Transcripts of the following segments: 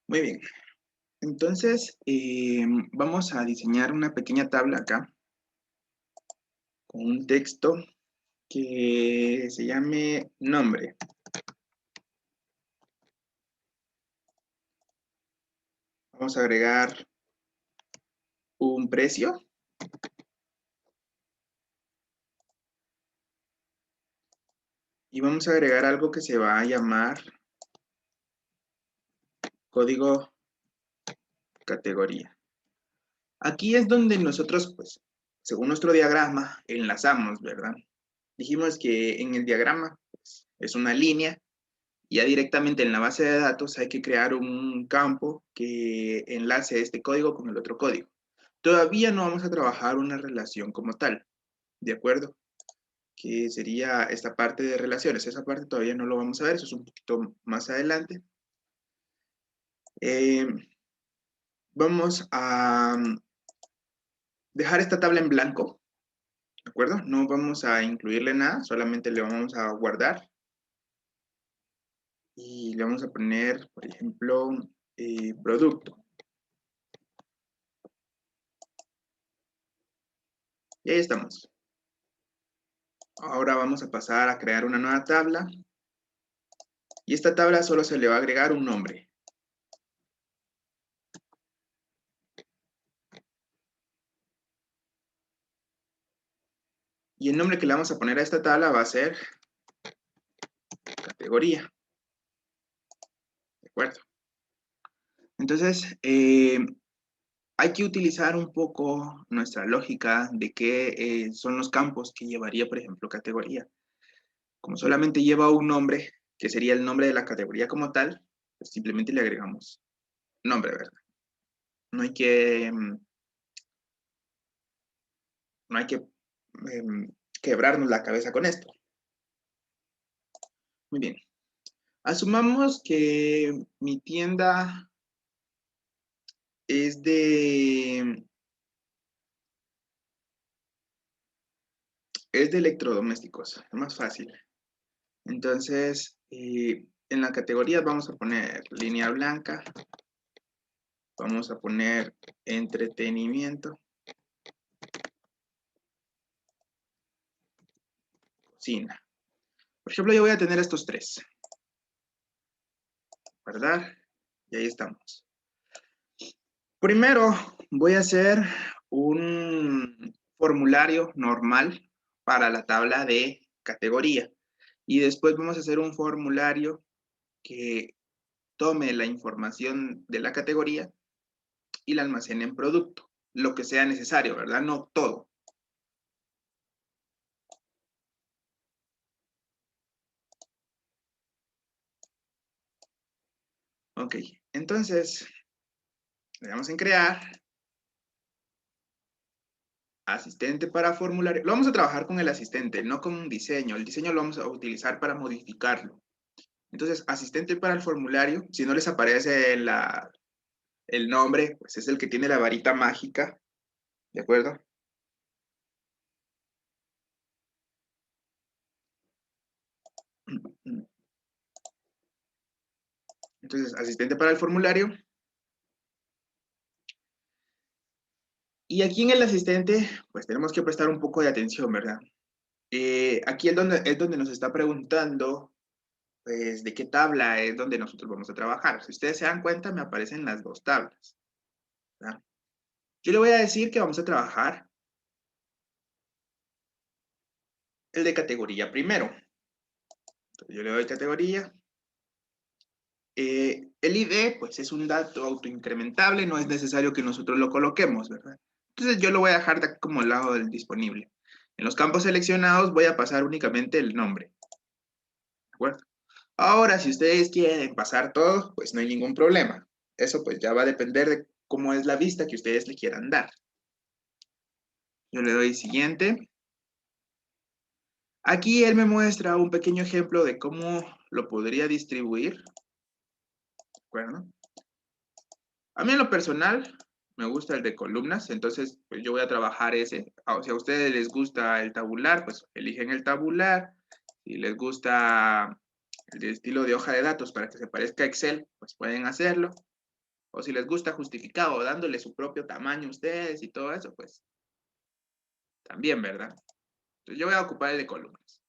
Muy bien. Entonces, vamos a diseñar una pequeña tabla acá con un texto que se llame nombre. Vamos a agregar un precio y vamos a agregar algo que se va a llamar código categoría. Aquí es donde nosotros, pues, según nuestro diagrama, enlazamos, ¿verdad? Dijimos que en el diagrama pues, es una línea y ya directamente en la base de datos hay que crear un campo que enlace este código con el otro código. Todavía no vamos a trabajar una relación como tal, ¿de acuerdo? Que sería esta parte de relaciones. Esa parte todavía no lo vamos a ver, eso es un poquito más adelante. Eh, Vamos a dejar esta tabla en blanco, ¿de acuerdo? No vamos a incluirle nada, solamente le vamos a guardar. Y le vamos a poner, por ejemplo, producto. Y ahí estamos. Ahora vamos a pasar a crear una nueva tabla. Y esta tabla solo se le va a agregar un nombre. Y el nombre que le vamos a poner a esta tabla va a ser categoría. ¿De acuerdo? Entonces, hay que utilizar un poco nuestra lógica de qué son los campos que llevaría, por ejemplo, categoría. Como solamente lleva un nombre, que sería el nombre de la categoría como tal, pues simplemente le agregamos nombre, ¿verdad? No hay que, no hay que quebrarnos la cabeza con esto. Muy bien. Asumamos que mi tienda es de electrodomésticos, es más fácil. Entonces, en la categoría vamos a poner línea blanca, vamos a poner entretenimiento, cocina. Por ejemplo, yo voy a tener estos tres. Guardar, y ahí estamos. Primero, voy a hacer un formulario normal para la tabla de categoría. Y después vamos a hacer un formulario que tome la información de la categoría y la almacene en producto, lo que sea necesario, ¿verdad? No todo. Ok, entonces, le damos en crear, asistente para formulario. Lo vamos a trabajar con el asistente, no con un diseño. El diseño lo vamos a utilizar para modificarlo. Entonces, asistente para el formulario, si no les aparece el nombre, pues es el que tiene la varita mágica, ¿de acuerdo? Entonces, asistente para el formulario. Y aquí en el asistente, pues tenemos que prestar un poco de atención, ¿verdad? Aquí es donde nos está preguntando, pues, de qué tabla es donde nosotros vamos a trabajar. Si ustedes se dan cuenta, me aparecen las dos tablas, ¿verdad? Yo le voy a decir que vamos a trabajar el de categoría primero. Entonces, yo le doy categoría. El ID, pues, es un dato autoincrementable, no es necesario que nosotros lo coloquemos, ¿verdad? Entonces, yo lo voy a dejar de como lado del disponible. En los campos seleccionados voy a pasar únicamente el nombre, ¿de acuerdo? Ahora, si ustedes quieren pasar todo, pues no hay ningún problema. Eso pues ya va a depender de cómo es la vista que ustedes le quieran dar. Yo le doy siguiente. Aquí él me muestra un pequeño ejemplo de cómo lo podría distribuir. ¿De acuerdo? A mí en lo personal me gusta el de columnas, entonces pues yo voy a trabajar ese. Si a ustedes les gusta el tabular, pues eligen el tabular. Si les gusta el estilo de hoja de datos para que se parezca a Excel, pues pueden hacerlo. O si les gusta justificado, dándole su propio tamaño a ustedes y todo eso, pues también, ¿verdad? Entonces yo voy a ocupar el de columnas.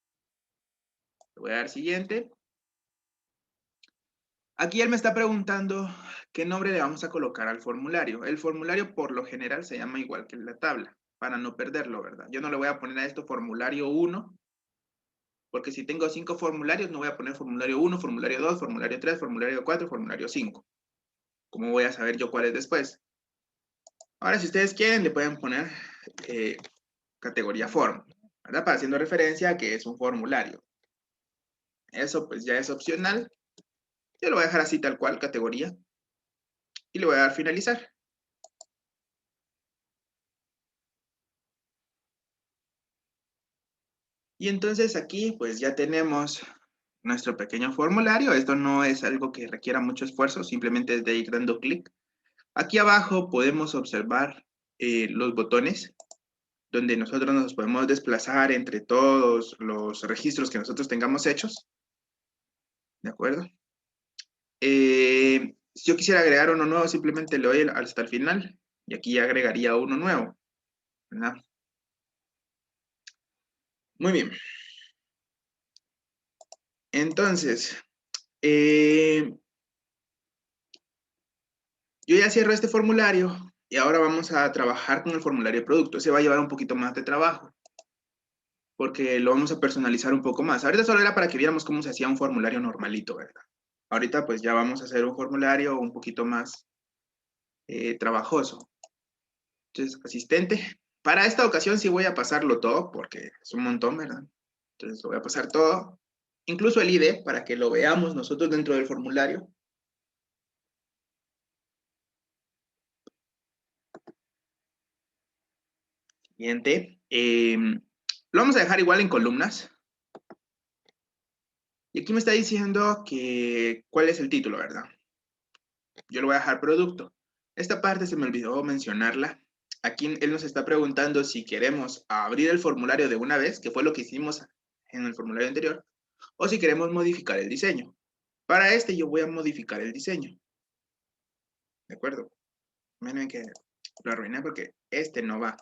Le voy a dar siguiente. Aquí él me está preguntando qué nombre le vamos a colocar al formulario. El formulario por lo general se llama igual que la tabla, para no perderlo, ¿verdad? Yo no le voy a poner a esto formulario 1, porque si tengo 5 formularios, no voy a poner formulario 1, formulario 2, formulario 3, formulario 4, formulario 5. ¿Cómo voy a saber yo cuál es después? Ahora, si ustedes quieren, le pueden poner categoría form, ¿verdad? Para haciendo referencia a que es un formulario. Eso pues ya es opcional. Yo lo voy a dejar así tal cual, categoría. Y le voy a dar finalizar. Y entonces aquí pues ya tenemos nuestro pequeño formulario. Esto no es algo que requiera mucho esfuerzo, simplemente es de ir dando clic. Aquí abajo podemos observar los botones donde nosotros nos podemos desplazar entre todos los registros que nosotros tengamos hechos. ¿De acuerdo? Si yo quisiera agregar uno nuevo, simplemente le doy hasta el final y aquí ya agregaría uno nuevo, ¿verdad? Muy bien. Entonces, yo ya cierro este formulario y ahora vamos a trabajar con el formulario de producto. Ese va a llevar un poquito más de trabajo porque lo vamos a personalizar un poco más. Ahorita solo era para que viéramos cómo se hacía un formulario normalito, ¿verdad? Ahorita pues ya vamos a hacer un formulario un poquito más trabajoso. Entonces, asistente. Para esta ocasión sí voy a pasarlo todo porque es un montón, ¿verdad? Entonces lo voy a pasar todo, incluso el ID, para que lo veamos nosotros dentro del formulario. Siguiente. Lo vamos a dejar igual en columnas. Y aquí me está diciendo que cuál es el título, ¿verdad? Yo lo voy a dejar producto. Esta parte se me olvidó mencionarla. Aquí él nos está preguntando si queremos abrir el formulario de una vez, que fue lo que hicimos en el formulario anterior, o si queremos modificar el diseño. Para este yo voy a modificar el diseño. ¿De acuerdo? Miren que lo arruiné porque este no va.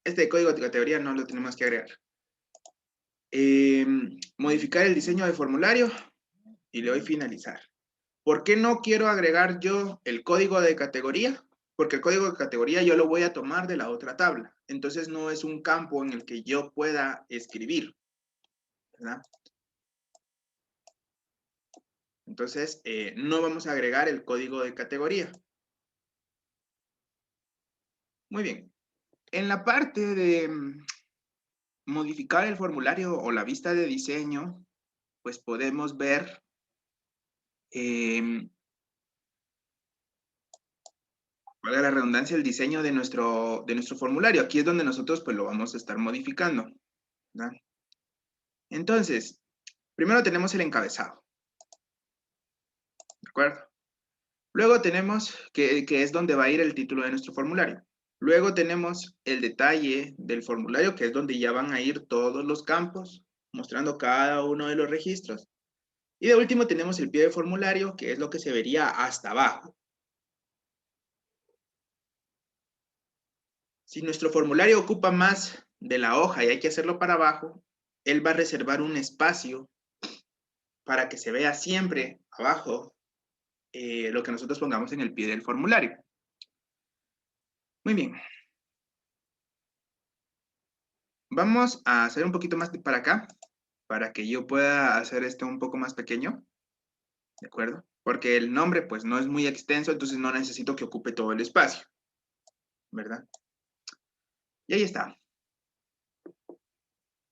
Este código de categoría no lo tenemos que agregar. Modificar el diseño de formulario y le doy finalizar. ¿Por qué no quiero agregar yo el código de categoría? Porque el código de categoría yo lo voy a tomar de la otra tabla. Entonces no es un campo en el que yo pueda escribir, ¿verdad? Entonces no vamos a agregar el código de categoría. Muy bien. En la parte de modificar el formulario o la vista de diseño, pues podemos ver valga la redundancia, el diseño de nuestro formulario. Aquí es donde nosotros pues lo vamos a estar modificando, ¿verdad? Entonces, primero tenemos el encabezado, ¿de acuerdo? Luego tenemos que es donde va a ir el título de nuestro formulario. Luego tenemos el detalle del formulario, que es donde ya van a ir todos los campos, mostrando cada uno de los registros. Y de último tenemos el pie de formulario, que es lo que se vería hasta abajo. Si nuestro formulario ocupa más de la hoja y hay que hacerlo para abajo, él va a reservar un espacio para que se vea siempre abajo lo que nosotros pongamos en el pie del formulario. Muy bien. Vamos a hacer un poquito más para acá, para que yo pueda hacer esto un poco más pequeño, ¿de acuerdo? Porque el nombre pues no es muy extenso, entonces no necesito que ocupe todo el espacio, ¿verdad? Y ahí está.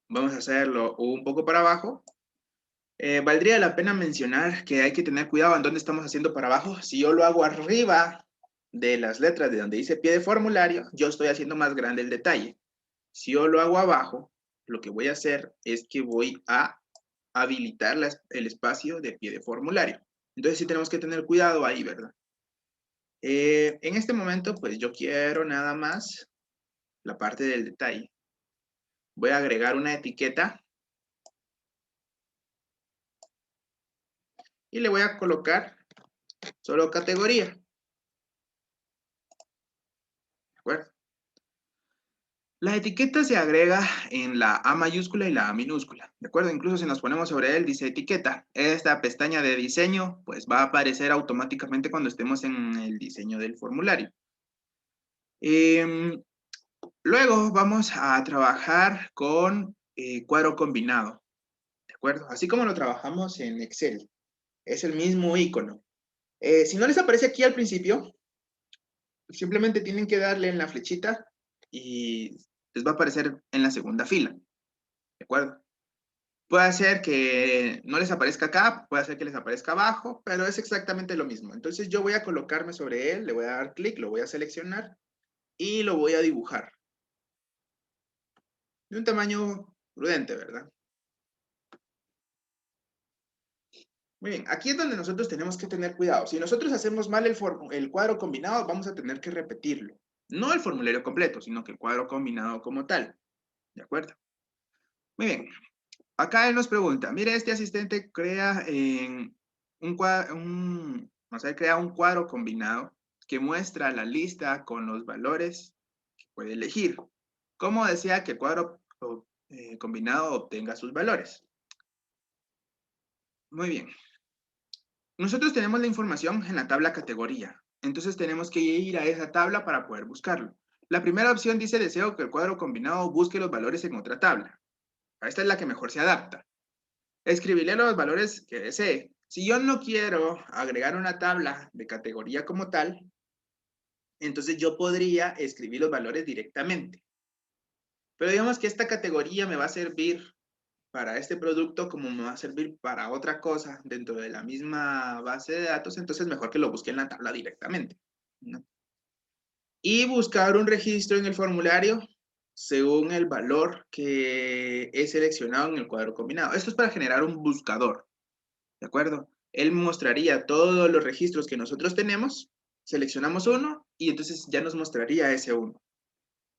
Vamos a hacerlo un poco para abajo. Valdría la pena mencionar que hay que tener cuidado en dónde estamos haciendo para abajo. Si yo lo hago arriba de las letras de donde dice pie de formulario, yo estoy haciendo más grande el detalle. Si yo lo hago abajo, lo que voy a hacer es que voy a habilitar el espacio de pie de formulario. Entonces sí tenemos que tener cuidado ahí, ¿verdad? En este momento, pues yo quiero nada más la parte del detalle. Voy a agregar una etiqueta y le voy a colocar solo categoría. ¿De acuerdo? La etiqueta se agrega en la A mayúscula y la A minúscula, ¿de acuerdo? Incluso si nos ponemos sobre él, dice etiqueta. Esta pestaña de diseño, pues va a aparecer automáticamente cuando estemos en el diseño del formulario. Luego vamos a trabajar con cuadro combinado, ¿de acuerdo? Así como lo trabajamos en Excel. Es el mismo icono. Si no les aparece aquí al principio, simplemente tienen que darle en la flechita y les va a aparecer en la segunda fila, ¿de acuerdo? Puede ser que no les aparezca acá, puede ser que les aparezca abajo, pero es exactamente lo mismo. Entonces yo voy a colocarme sobre él, le voy a dar clic, lo voy a seleccionar y lo voy a dibujar. De un tamaño prudente, ¿verdad? Muy bien, aquí es donde nosotros tenemos que tener cuidado. Si nosotros hacemos mal el cuadro combinado, vamos a tener que repetirlo. No el formulario completo, sino que el cuadro combinado como tal. ¿De acuerdo? Muy bien. Acá él nos pregunta, mire, este asistente crea crea un cuadro combinado que muestra la lista con los valores que puede elegir. ¿Cómo desea que el cuadro combinado obtenga sus valores? Muy bien. Nosotros tenemos la información en la tabla categoría. Entonces tenemos que ir a esa tabla para poder buscarlo. La primera opción dice, deseo que el cuadro combinado busque los valores en otra tabla. Esta es la que mejor se adapta. Escribirle los valores que desee. Si yo no quiero agregar una tabla de categoría como tal, entonces yo podría escribir los valores directamente. Pero digamos que esta categoría me va a servir para este producto como me va a servir para otra cosa dentro de la misma base de datos, entonces mejor que lo busque en la tabla directamente, ¿no? Y buscar un registro en el formulario según el valor que he seleccionado en el cuadro combinado. Esto es para generar un buscador, ¿de acuerdo? Él mostraría todos los registros que nosotros tenemos, seleccionamos uno y entonces ya nos mostraría ese uno.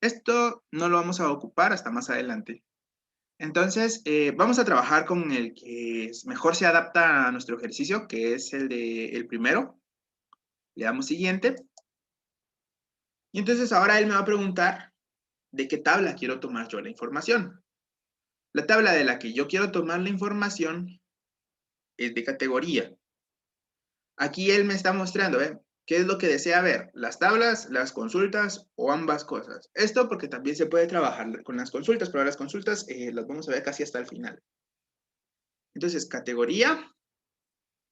Esto no lo vamos a ocupar hasta más adelante. Entonces, vamos a trabajar con el que mejor se adapta a nuestro ejercicio, que es el primero. Le damos siguiente. Y entonces ahora él me va a preguntar de qué tabla quiero tomar yo la información. La tabla de la que yo quiero tomar la información es de categoría. Aquí él me está mostrando, ¿qué es lo que desea ver? ¿Las tablas, las consultas o ambas cosas? Esto porque también se puede trabajar con las consultas, pero las consultas las vamos a ver casi hasta el final. Entonces, categoría,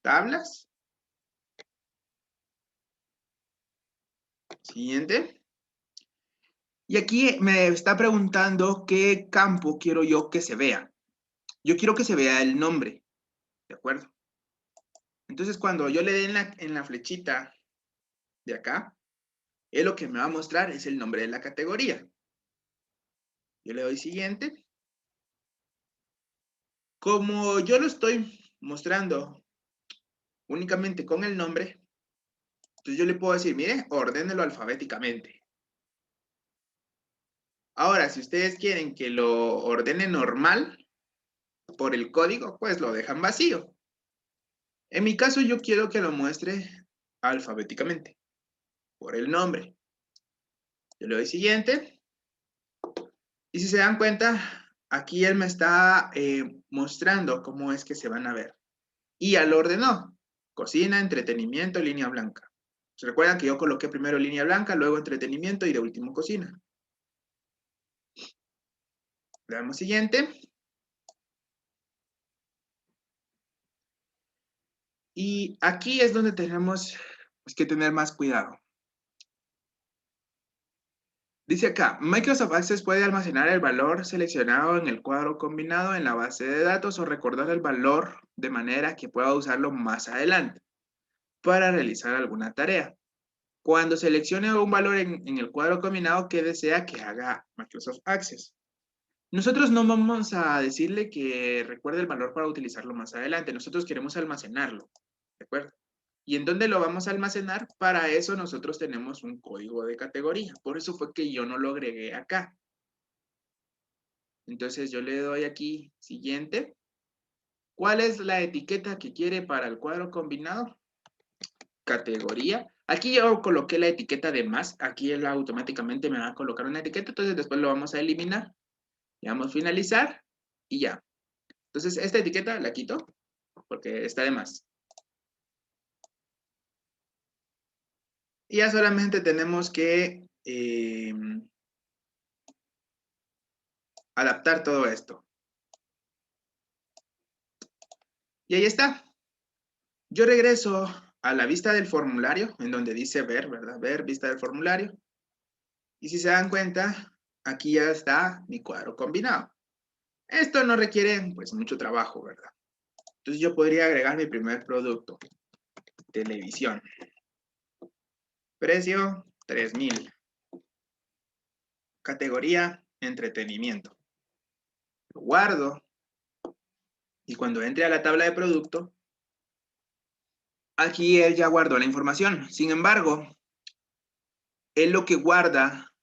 tablas. Siguiente. Y aquí me está preguntando qué campo quiero yo que se vea. Yo quiero que se vea el nombre, ¿de acuerdo? Entonces, cuando yo le dé en la flechita de acá, él lo que me va a mostrar es el nombre de la categoría. Yo le doy siguiente. Como yo lo estoy mostrando únicamente con el nombre, entonces yo le puedo decir, mire, ordénelo alfabéticamente. Ahora, si ustedes quieren que lo ordene normal por el código, pues lo dejan vacío. En mi caso, yo quiero que lo muestre alfabéticamente, por el nombre. Yo le doy siguiente. Y si se dan cuenta, aquí él me está mostrando cómo es que se van a ver. Y ya lo ordenó. Cocina, entretenimiento, línea blanca. ¿Se recuerdan que yo coloqué primero línea blanca, luego entretenimiento y de último cocina? Le damos siguiente. Y aquí es donde tenemos que tener más cuidado. Dice acá, Microsoft Access puede almacenar el valor seleccionado en el cuadro combinado en la base de datos o recordar el valor de manera que pueda usarlo más adelante para realizar alguna tarea. Cuando seleccione un valor en el cuadro combinado que desea que haga Microsoft Access. Nosotros no vamos a decirle que recuerde el valor para utilizarlo más adelante. Nosotros queremos almacenarlo, ¿de acuerdo? ¿Y en dónde lo vamos a almacenar? Para eso nosotros tenemos un código de categoría. Por eso fue que yo no lo agregué acá. Entonces yo le doy aquí siguiente. ¿Cuál es la etiqueta que quiere para el cuadro combinado? categoría. Aquí yo coloqué la etiqueta de más. Aquí él automáticamente me va a colocar una etiqueta. Entonces después lo vamos a eliminar. Le damos finalizar y ya. Entonces esta etiqueta la quito porque está de más. Y ya solamente tenemos que adaptar todo esto. Y ahí está. Yo regreso a la vista del formulario, en donde dice ver, ¿verdad? Ver, vista del formulario. Y si se dan cuenta, aquí ya está mi cuadro combinado. Esto no requiere, pues, mucho trabajo, ¿verdad? Entonces yo podría agregar mi primer producto. Televisión. Precio, 3,000. Categoría, entretenimiento. Lo guardo. Y cuando entre a la tabla de producto, aquí él ya guardó la información. Sin embargo, él lo que guarda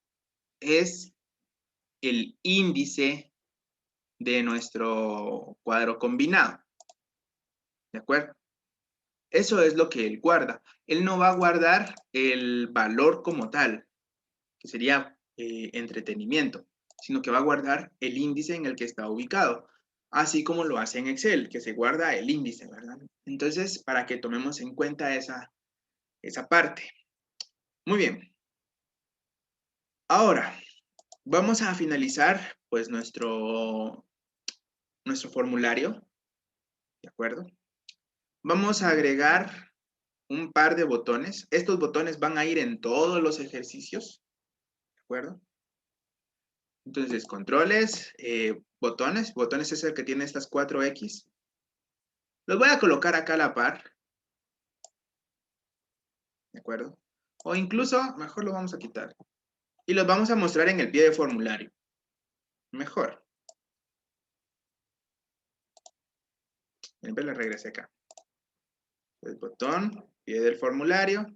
es el índice de nuestro cuadro combinado. ¿De acuerdo? Eso es lo que él guarda. Él no va a guardar el valor como tal, que sería entretenimiento, sino que va a guardar el índice en el que está ubicado, así como lo hace en Excel, que se guarda el índice, ¿verdad? Entonces, para que tomemos en cuenta esa parte. Muy bien. Ahora, vamos a finalizar pues nuestro formulario, ¿de acuerdo? Vamos a agregar un par de botones. Estos botones van a ir en todos los ejercicios, ¿de acuerdo? Entonces, controles, botones. Botones es el que tiene estas 4X. Los voy a colocar acá a la par, ¿de acuerdo? O incluso, mejor lo vamos a quitar. Y los vamos a mostrar en el pie de formulario. Mejor. Siempre le regresé acá. El botón, pie del formulario.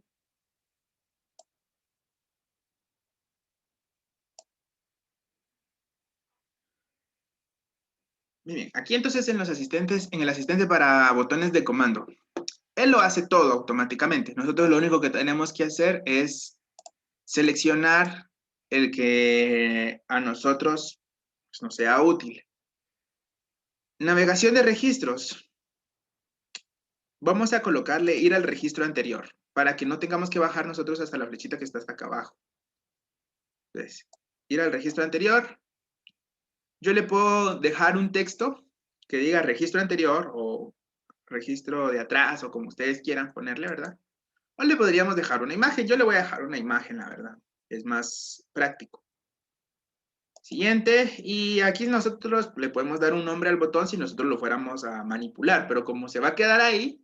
Muy bien. Aquí entonces en los asistentes, en el asistente para botones de comando, él lo hace todo automáticamente. Nosotros lo único que tenemos que hacer es seleccionar el que a nosotros pues, nos sea útil. Navegación de registros. Vamos a colocarle ir al registro anterior para que no tengamos que bajar nosotros hasta la flechita que está hasta acá abajo. Entonces, ir al registro anterior. Yo le puedo dejar un texto que diga registro anterior o registro de atrás o como ustedes quieran ponerle, ¿verdad? O le podríamos dejar una imagen. Yo le voy a dejar una imagen, la verdad. Es más práctico. Siguiente. Y aquí nosotros le podemos dar un nombre al botón si nosotros lo fuéramos a manipular. Pero como se va a quedar ahí,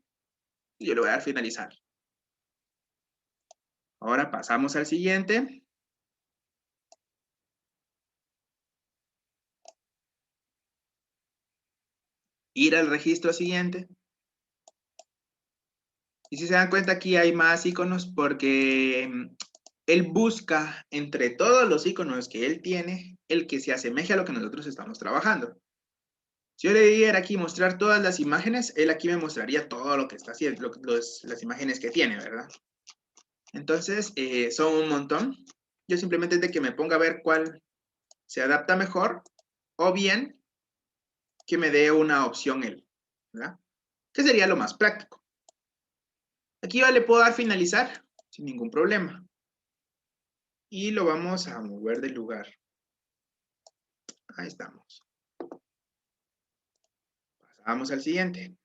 yo le voy a dar finalizar. Ahora pasamos al siguiente. Ir al registro siguiente. Y si se dan cuenta, aquí hay más iconos porque él busca entre todos los iconos que él tiene el que se asemeje a lo que nosotros estamos trabajando. Si yo le diera aquí mostrar todas las imágenes, él aquí me mostraría todo lo que está haciendo, las imágenes que tiene, ¿verdad? Entonces, son un montón. Yo simplemente es de que me ponga a ver cuál se adapta mejor o bien que me dé una opción él, ¿verdad? Que sería lo más práctico. Aquí yo le puedo dar finalizar sin ningún problema. Y lo vamos a mover del lugar. Ahí estamos. Pasamos al siguiente.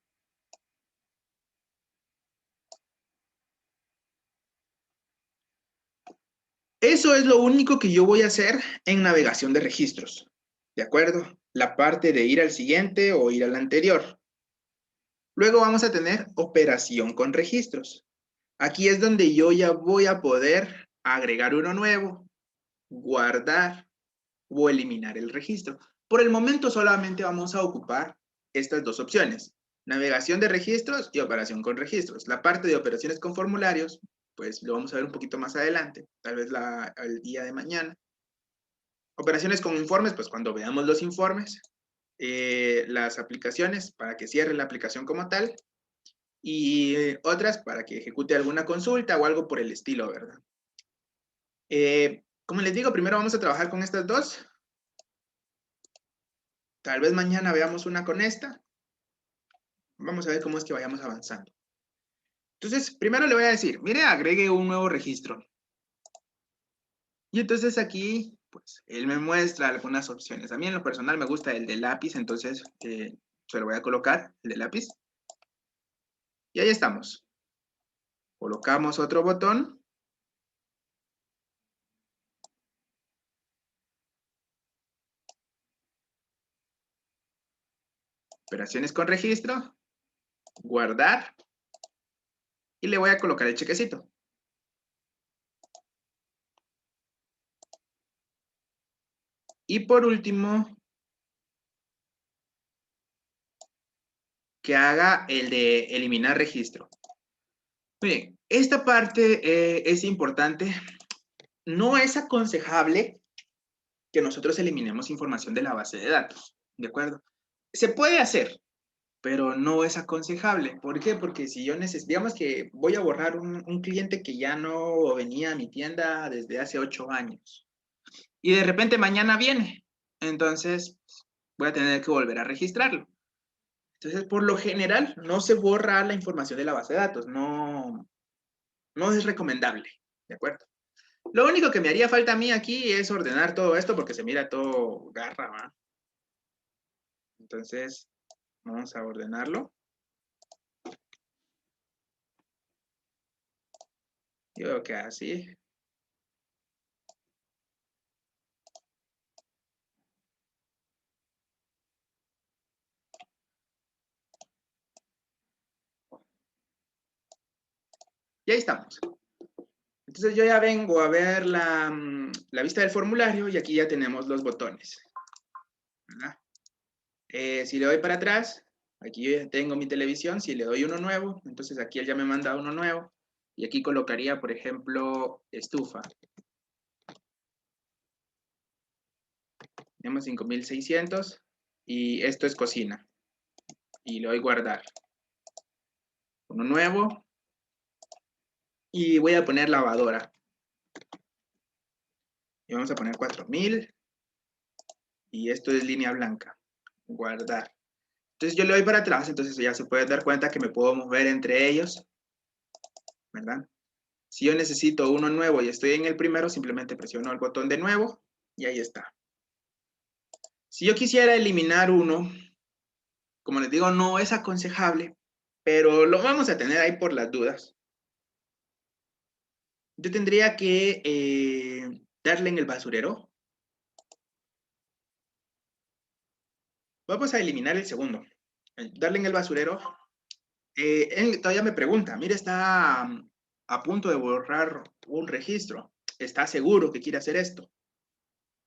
Eso es lo único que yo voy a hacer en navegación de registros. ¿De acuerdo? La parte de ir al siguiente o ir al anterior. Luego vamos a tener operación con registros. Aquí es donde yo ya voy a poder agregar uno nuevo, guardar o eliminar el registro. Por el momento solamente vamos a ocupar estas dos opciones. Navegación de registros y operación con registros. La parte de operaciones con formularios, pues lo vamos a ver un poquito más adelante, tal vez el día de mañana. Operaciones con informes, pues cuando veamos los informes. Las aplicaciones, para que cierre la aplicación como tal. y otras para que ejecute alguna consulta o algo por el estilo, ¿verdad? Como les digo, primero vamos a trabajar con estas dos. Tal vez mañana veamos una con esta. Vamos a ver cómo es que vayamos avanzando. Entonces, primero le voy a decir, mire, agregue un nuevo registro. Y entonces aquí, pues, él me muestra algunas opciones. A mí en lo personal me gusta el de lápiz, entonces se lo voy a colocar, el de lápiz. Y ahí estamos. Colocamos otro botón. Operaciones con registro. Guardar. Y le voy a colocar el chequecito. Y por último, que haga el de eliminar registro. Miren, esta parte es importante. No es aconsejable que nosotros eliminemos información de la base de datos, ¿de acuerdo? Se puede hacer, pero no es aconsejable. ¿Por qué? Porque si yo necesito, digamos que voy a borrar un cliente que ya no venía a mi tienda desde hace 8 años y de repente mañana viene, entonces voy a tener que volver a registrarlo. Entonces, por lo general, no se borra la información de la base de datos, no es recomendable, ¿de acuerdo? Lo único que me haría falta a mí aquí es ordenar todo esto porque se mira todo garra, ¿va? Entonces, vamos a ordenarlo. Yo creo que así. Y ahí estamos. Entonces yo ya vengo a ver la vista del formulario y aquí ya tenemos los botones, ¿verdad? Si le doy para atrás, aquí yo ya tengo mi televisión. Si le doy uno nuevo, entonces aquí él ya me manda uno nuevo. Y aquí colocaría, por ejemplo, estufa. Tenemos 5600 y esto es cocina. Y le doy guardar. Uno nuevo. Y voy a poner lavadora. Y vamos a poner 4000. Y esto es línea blanca. Guardar. Entonces yo le doy para atrás, entonces ya se puede dar cuenta que me puedo mover entre ellos, ¿verdad? Si yo necesito uno nuevo y estoy en el primero, simplemente presiono el botón de nuevo y ahí está. Si yo quisiera eliminar uno, como les digo, no es aconsejable, pero lo vamos a tener ahí por las dudas. Yo tendría que darle en el basurero. Vamos a eliminar el segundo. Darle en el basurero. Él todavía me pregunta, mire, está a punto de borrar un registro. ¿Está seguro que quiere hacer esto?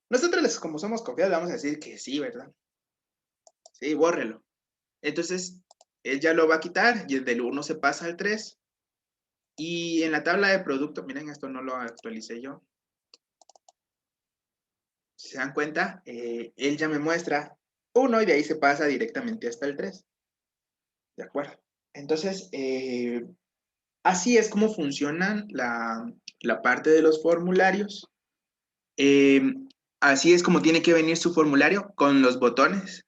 Nosotros, como somos confiados, vamos a decir que sí, ¿verdad? Sí, bórrelo. Entonces, él ya lo va a quitar y del 1 se pasa al 3. Y en la tabla de producto, miren, esto no lo actualicé yo. Si se dan cuenta, él ya me muestra 1 y de ahí se pasa directamente hasta el 3. ¿De acuerdo? Entonces, así es como funcionan la parte de los formularios. Eh, Así es como tiene que venir su formulario con los botones.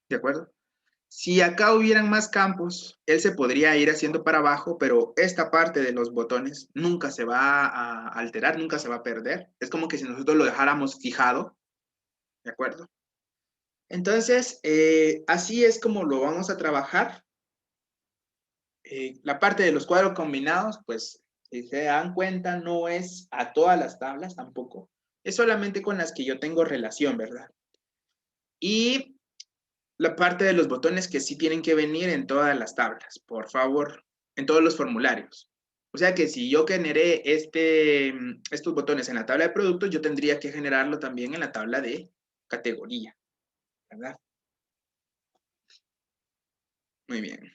¿De acuerdo? Si acá hubieran más campos, él se podría ir haciendo para abajo, pero esta parte de los botones nunca se va a alterar, nunca se va a perder. Es como que si nosotros lo dejáramos fijado, ¿de acuerdo? Entonces, así es como lo vamos a trabajar. La parte de los cuadros combinados, pues, si se dan cuenta, no es a todas las tablas tampoco. Es solamente con las que yo tengo relación, ¿verdad? Y la parte de los botones que sí tienen que venir en todas las tablas, por favor, en todos los formularios. O sea que si yo generé estos botones en la tabla de productos, yo tendría que generarlo también en la tabla de categoría, ¿verdad? Muy bien.